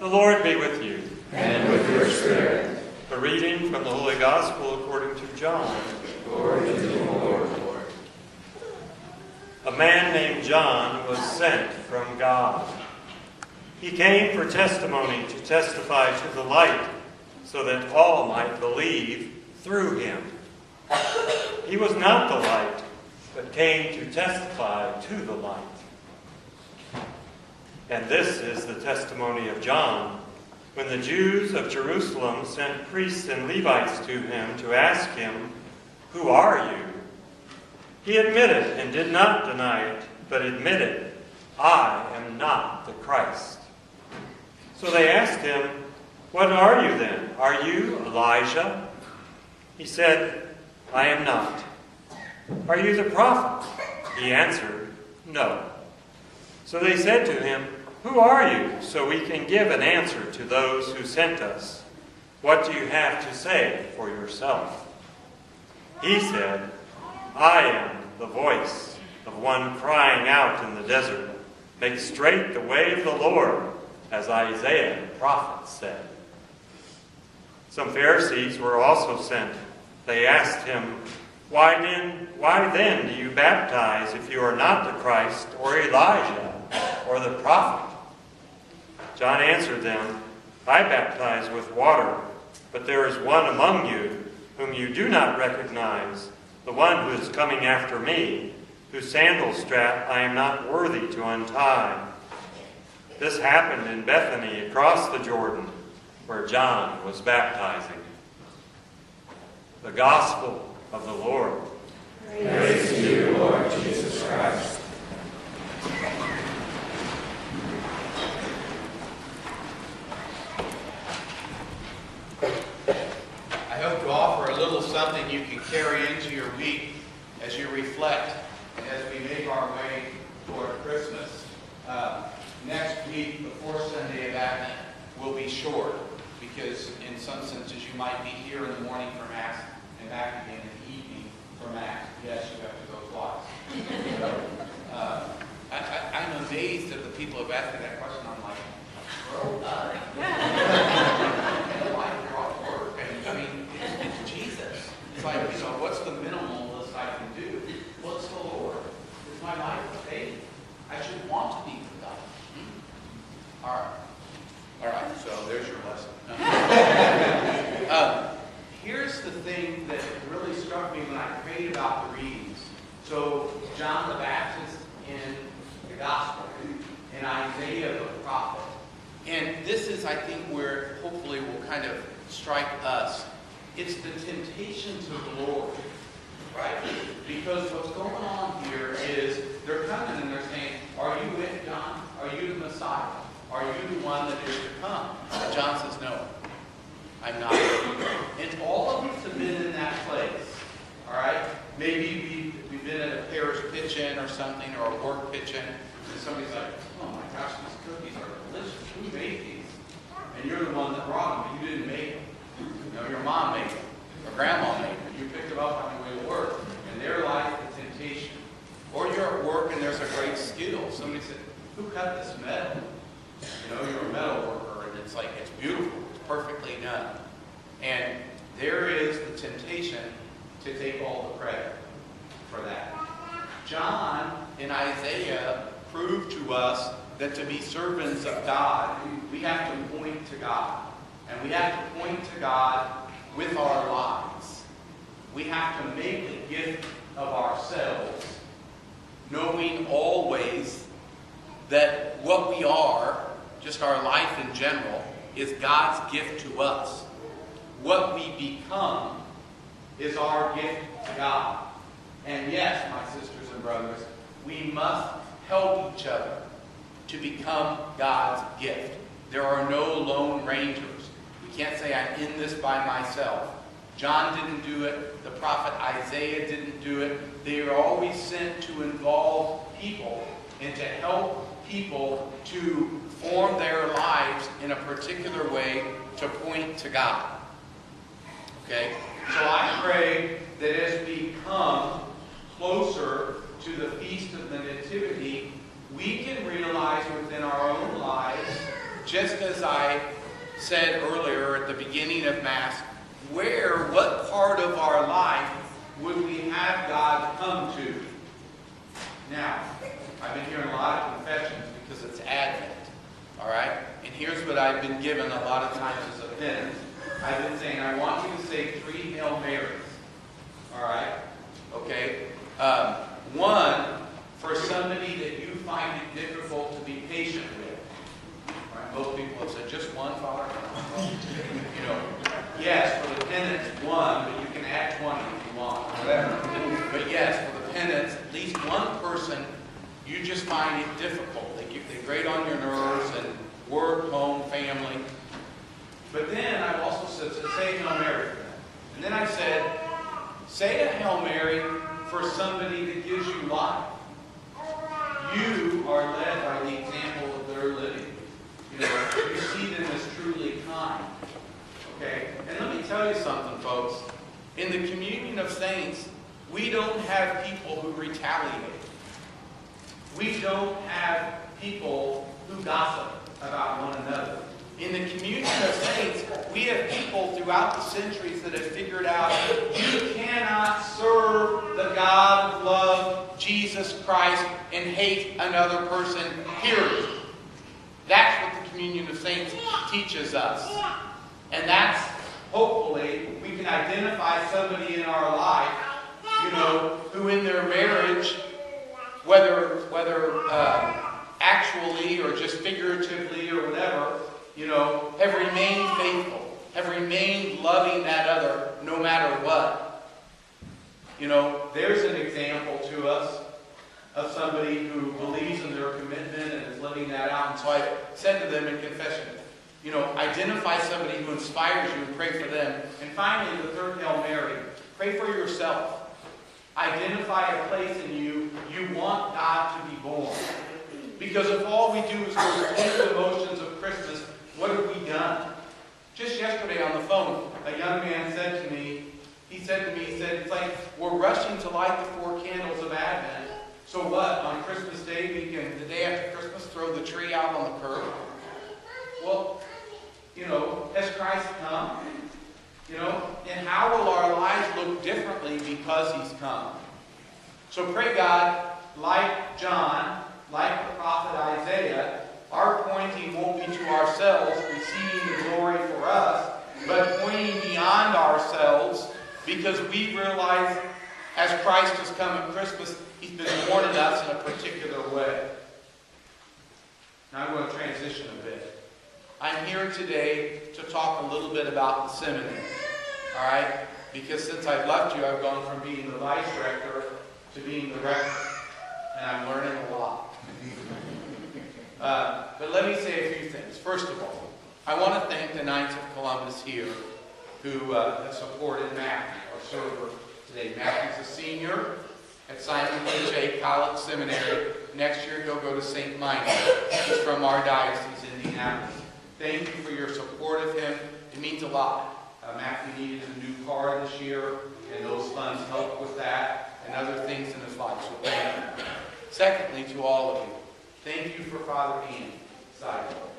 The Lord be with you. And with your spirit. A reading from the Holy Gospel according to John. Glory to you, Lord. A man named John was sent from God. He came for testimony to testify to the light, so that all might believe through him. He was not the light, but came to testify to the light. And this is the testimony of John, when the Jews of Jerusalem sent priests and Levites to him to ask him, "Who are you?" He admitted and did not deny it, but admitted, "I am not the Christ." So they asked him, "What are you then? Are you Elijah?" He said, "I am not." "Are you the prophet?" He answered, "No." So they said to him, "Who are you, so we can give an answer to those who sent us? What do you have to say for yourself?" He said, "I am the voice of one crying out in the desert, 'Make straight the way of the Lord,' as Isaiah the prophet said." Some Pharisees were also sent. They asked him, Why then do you baptize if you are not the Christ, or Elijah, or the prophet?" John answered them, "I baptize with water, but there is one among you whom you do not recognize, the one who is coming after me, whose sandal strap I am not worthy to untie." This happened in Bethany across the Jordan, where John was baptizing. The Gospel of the Lord. Praise to you, Lord Jesus Christ. I hope to offer a little something you can carry into your week as you reflect and as we make our way toward Christmas. Next week, the fourth Sunday of Advent, will be short because in some senses you might be here in the morning for Mass and back again in the evening for Mass. Yes, you have to go twice. I'm amazed at the people who have asked me that question. I'm like, bro, why you're off work? And I mean, it's Jesus. It's like, what's the minimalist I can do? Well, it's the Lord. It's my life of faith. I should want to be with God. All right. So there's your lesson. Here's the thing that really struck me when I prayed about the readings. So John the Baptist in the Gospel, and Isaiah the prophet. And this is, I think, where hopefully will kind of strike us. It's the temptations of the Lord, right? Because what's going on here is they're coming and they're saying, "Are you it, John? Are you the Messiah? Are you the one that is to come?" And John says, "No, I'm not." And all of us have been in that place, all right? Maybe we've been at a parish pitch-in or something, or a work pitch-in, and somebody's like, "Oh my gosh, these cookies are delicious. Who made these?" And you're the one that brought them, but you didn't make them. Your mom made them, or grandma made them. You picked them up on your way to work, and they're like the temptation. Or you're at work and there's a great skill. Somebody said, "Who cut this metal?" You're a metal worker, and it's like, it's beautiful. It's perfectly done. And there is the temptation to take all the credit for that. John and Isaiah prove to us that to be servants of God, we have to point to God. And we have to point to God with our lives. We have to make a gift of ourselves, knowing always that what we are, just our life in general, is God's gift to us. What we become is our gift to God. And yes, my sisters and brothers, we must help each other to become God's gift. There are no lone rangers. We can't say, "I'm in this by myself." John didn't do it. The prophet Isaiah didn't do it. They are always sent to involve people and to help people to form their lives in a particular way to point to God. Okay? So I pray that as we come closer to the Feast of the Nativity, we can realize within our own lives just as I said earlier at the beginning of Mass, what part of our life would we have God come to? Now, I've been hearing a lot of confessions because it's Advent, all right? And here's what I've been given a lot of times as a penance. I've been saying, I want you to say 3 Hail Marys, all right? Okay? One, for somebody that you find it difficult to be patient with. All right? Most people have said, just one, Father? You know, yes, for the penance, one, but you can add 20 if you want, whatever. But yes, for the penance, at least one person you just find it difficult. They grate on your nerves and work, home, family. But then I've also said, say Hail Mary for them. And then I said, say a Hail Mary for somebody that gives you life. You are led by the example of their living. You know, you see them as truly kind. Okay? And let me tell you something, folks. In the communion of saints, we don't have people who retaliate. We don't have people who gossip about one another. In the communion of saints, we have people throughout the centuries that have figured out you cannot serve the God of love, Jesus Christ, and hate another person, period. That's what the communion of saints teaches us. And that's, hopefully, we can identify somebody in our life, you know, who in their marriage, whether actually or just figuratively or whatever, you know, have remained faithful, have remained loving that other no matter what. You know, there's an example to us of somebody who believes in their commitment and is living that out. And so I said to them in confession, you know, identify somebody who inspires you and pray for them. And finally, the third Hail Mary, pray for yourself. Identify a place in you want God to be born. Because if all we do is go through the motions of Christmas, what have we done? Just yesterday on the phone, a young man said to me, it's like we're rushing to light the 4 candles of Advent. So what, on Christmas Day, we can, the day after Christmas, throw the tree out on the curb? Well, you know, has Christ come? You know, and how will our lives look differently because He's come? So pray God, like John, like the prophet Isaiah, our pointing won't be to ourselves, receiving the glory for us, but pointing beyond ourselves, because we realize as Christ has come at Christmas, He's been born in us in a particular way. Now I'm going to transition a bit. I'm here today to talk a little bit about the seminary. All right? Because since I've left you, I've gone from being the vice rector to being the rector. And I'm learning a lot. But let me say a few things. First of all, I want to thank the Knights of Columbus here who have supported Matthew, our server today. Matthew's a senior at Simon H.A. College Seminary. Next year he'll go to St. Michael. He's from our diocese, Indianapolis. Thank you for your support of him. It means a lot. Matthew needed a new car this year, and those funds helped with that and other things in his life. So thank you. Secondly, to all of you, thank you for Father Andy Seidel.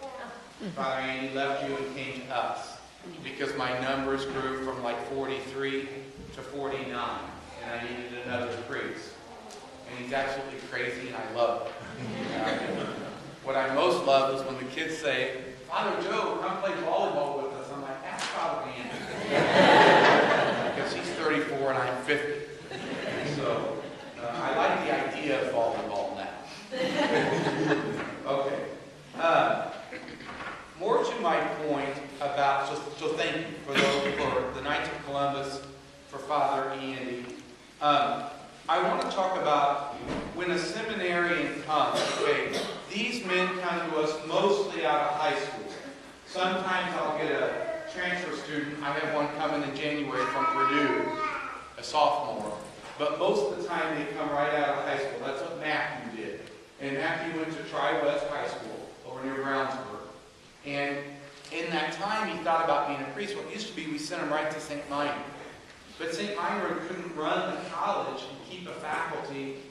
Father Andy left you and came to us because my numbers grew from like 43 to 49, and I needed another priest. And he's absolutely crazy, and I love him. What I most love is when the kids say, Father Joe, come play volleyball with us. I'm like, ask Father Andy. Because he's 34 and I'm 50. So I like the idea of volleyball now. Okay. More to my point about, so thank you for the Knights of Columbus, for Father Andy. I want to talk about when a seminarian comes. Okay, these men come to us mostly out of high school. Sometimes I'll get a transfer student. I have one coming in January from Purdue, a sophomore. But most of the time they come right out of high school. That's what Matthew did. And Matthew went to Tri-West High School over near Brownsburg. And in that time he thought about being a priest. Well, it used to be we sent him right to St. Minor. But St. Minor couldn't run the college and keep a faculty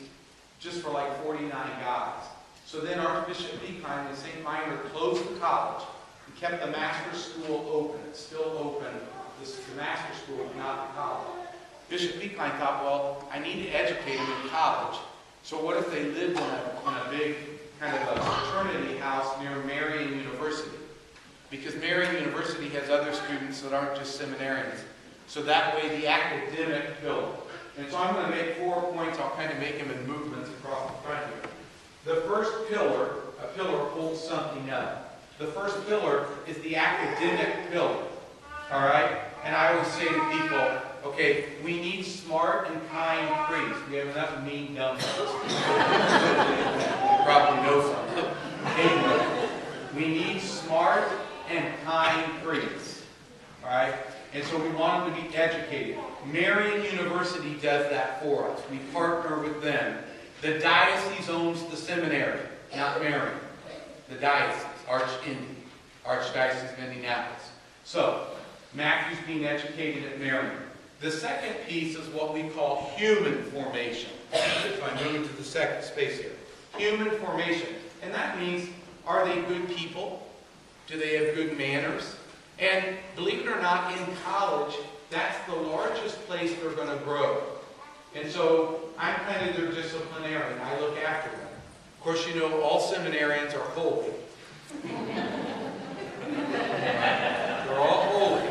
just for like 49 guys. So then Archbishop Beekheim and St. Minor closed the college and kept the master's school open. It's still open. This is the master's school, not the college. Bishop Beekheim thought, well, I need to educate them in college. So what if they lived in a big kind of a fraternity house near Marian University? Because Marian University has other students that aren't just seminarians. So that way the academic pillar. And so I'm going to make 4 points. I'll kind of make them in movements across the front here. The first pillar, a pillar holds something up. The first pillar is the academic pillar. All right? And I always say to people, okay, we need smart and kind priests. We have enough mean, dumb ones. You probably know some. Anyway, we need smart and kind priests. All right? And so we want them to be educated. Marian University does that for us. We partner with them. The diocese owns the seminary, not Marian. The diocese, Archdiocese of Indianapolis. So, Matthew's being educated at Marian. The second piece is what we call human formation. So I'm moving to the second space here. Human formation. And that means, are they good people? Do they have good manners? And believe it or not, in college, that's the largest place they're going to grow. And so I'm kind of their disciplinarian. I look after them. Of course, you know, all seminarians are holy. They're all holy.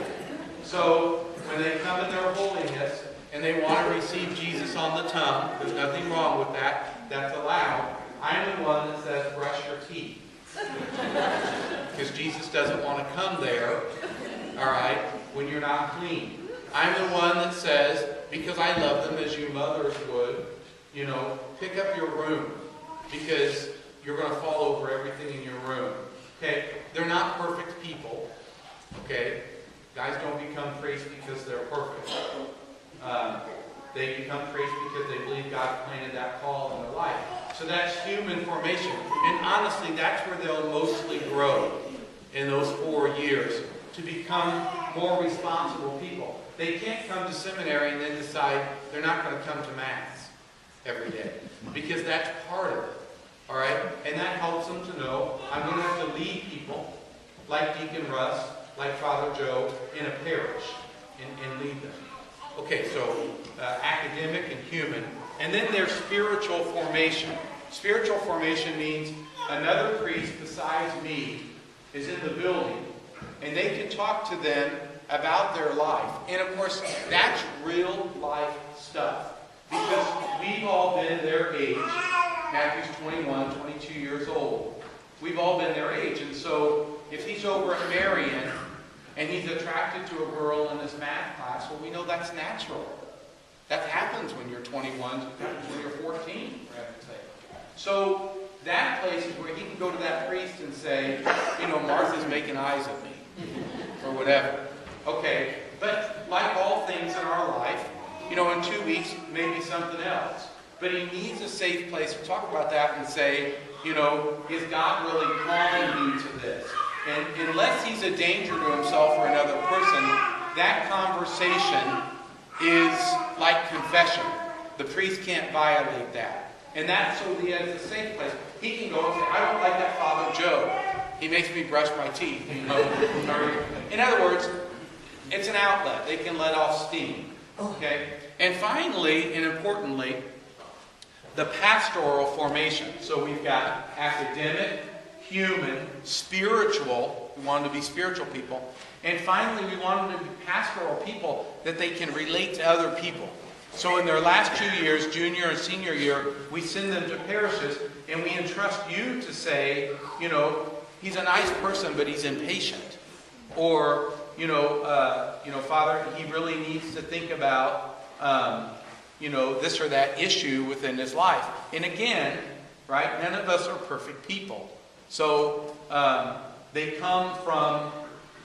So when they come in their holiness and they want to receive Jesus on the tongue, there's nothing wrong with that. That's allowed. I'm the one that says, brush your teeth. Because Jesus doesn't want to come there, all right, when you're not clean. I'm the one that says, because I love them as you mothers would, you know, pick up your room. Because you're going to fall over everything in your room. Okay? They're not perfect people. Okay? Guys don't become priests because they're perfect. They become priests because they believe God planted that call in their life. So that's human formation. And honestly, that's where they'll mostly grow in those 4 years to become more responsible people. They can't come to seminary and then decide they're not going to come to Mass every day. Because that's part of it. All right? And that helps them to know I'm going to have to lead people like Deacon Russ, like Father Joe, in a parish and lead them. Okay, so academic and human. And then there's spiritual formation. Spiritual formation means another priest besides me is in the building, and they can talk to them about their life. And of course, that's real life stuff. Because we've all been their age. Matthew's 21, 22 years old. We've all been their age. And so if he's over at Marian and he's attracted to a girl in his math class, well, we know that's natural. That happens when you're 21, it happens when you're 14, for heaven's sake. So that place is where he can go to that priest and say, you know, Martha's making eyes at me, or whatever. Okay, but like all things in our life, you know, in 2 weeks, maybe something else. But he needs a safe place to talk about that and say, you know, is God really calling you to this? And unless he's a danger to himself or another person, that conversation is like confession. The priest can't violate that. And that's so he has a safe place. He can go and say, I don't like that Father Joe. He makes me brush my teeth. You know? In other words, it's an outlet. They can let off steam. Okay? And finally, and importantly, the pastoral formation. So we've got academic, human, spiritual. We want them to be spiritual people. And finally, we want them to be pastoral people that they can relate to other people. So in their last 2 years, junior and senior year, we send them to parishes and we entrust you to say, you know, he's a nice person, but he's impatient. Or, Father, he really needs to think about, this or that issue within his life. And again, right, none of us are perfect people. So they come from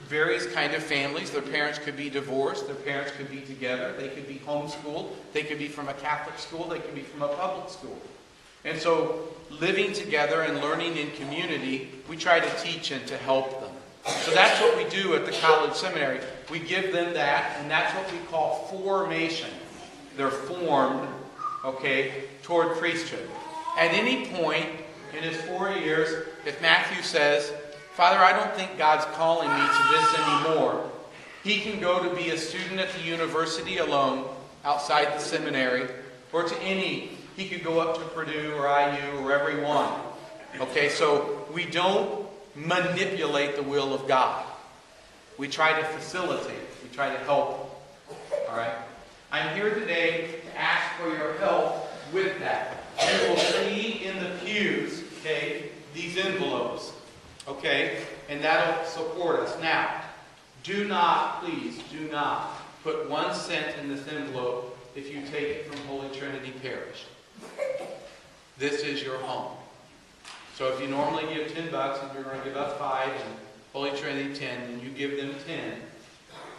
various kind of families. Their parents could be divorced. Their parents could be together. They could be homeschooled. They could be from a Catholic school. They could be from a public school. And so living together and learning in community, we try to teach and to help them. So that's what we do at the college seminary. We give them that, and that's what we call formation. They're formed, okay, toward priesthood. At any point, in his 4 years, if Matthew says, Father, I don't think God's calling me to this anymore, he can go to be a student at the university alone, outside the seminary, or to any. He could go up to Purdue or IU or wherever he wanted. Okay, so we don't manipulate the will of God. We try to facilitate. We try to help. All right? I'm here today to ask for your help with that. You will see in the pews, okay, these envelopes. Okay? And that'll support us. Now, do not, please, do not put 1 cent in this envelope if you take it from Holy Trinity Parish. This is your home. So if you normally give $10 and you're going to give us 5 and Holy Trinity 10, and you give them 10,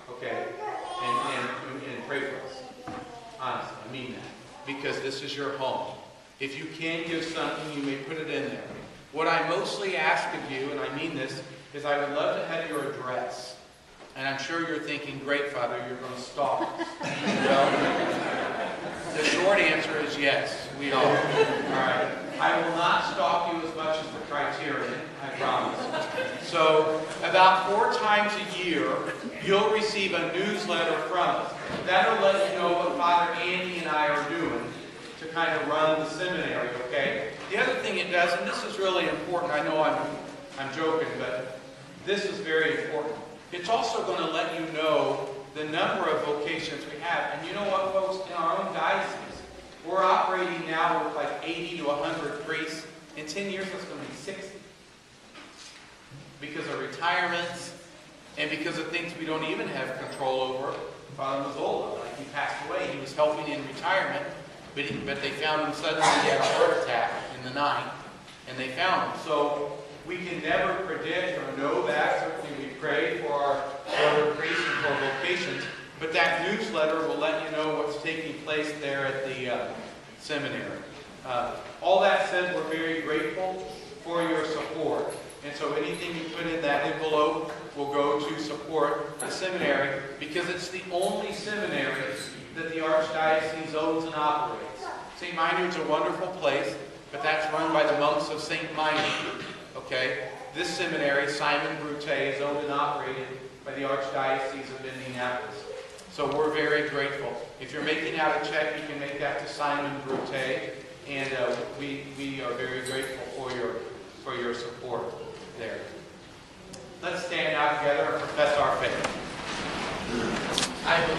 okay, and pray for us. Honestly, I mean that. Because this is your home. If you can give something, you may put it in there. What I mostly ask of you, and I mean this, is I would love to have your address. And I'm sure you're thinking, great, Father, you're going to stalk us. Well, the short answer is yes, we are. All right. I will not stalk you as much as the criterion, I promise. So, about 4 times a year, you'll receive a newsletter from us. That'll let you know what Father Andy and I are doing to kind of run the seminary, okay? The other thing it does, and this is really important, I know I'm joking, but this is very important. It's also going to let you know the number of vocations we have. And you know what, folks? In our own diocese, we're operating now with like 80 to 100 priests. In 10 years, that's going to be 60. Because of retirements and because of things we don't even have control over. Father Mazzola, like he passed away. He was helping in retirement, but they found him suddenly. He had a heart attack in the night, and they found him. So we can never predict or know that. Certainly we pray for our brother priests and for vocations. But that newsletter will let you know what's taking place there at the seminary. All that said, we're very grateful for your support. And so anything you put in that envelope will go to support the seminary, because it's the only seminary that the Archdiocese owns and operates. St. Minard's a wonderful place, but that's run by the monks of St. Minard. Okay? This seminary, Simon Brute, is owned and operated by the Archdiocese of Indianapolis. So we're very grateful. If you're making out a check, you can make that to Simon Brute, and we are very grateful for your support there. Let's stand out together and profess our faith. I believe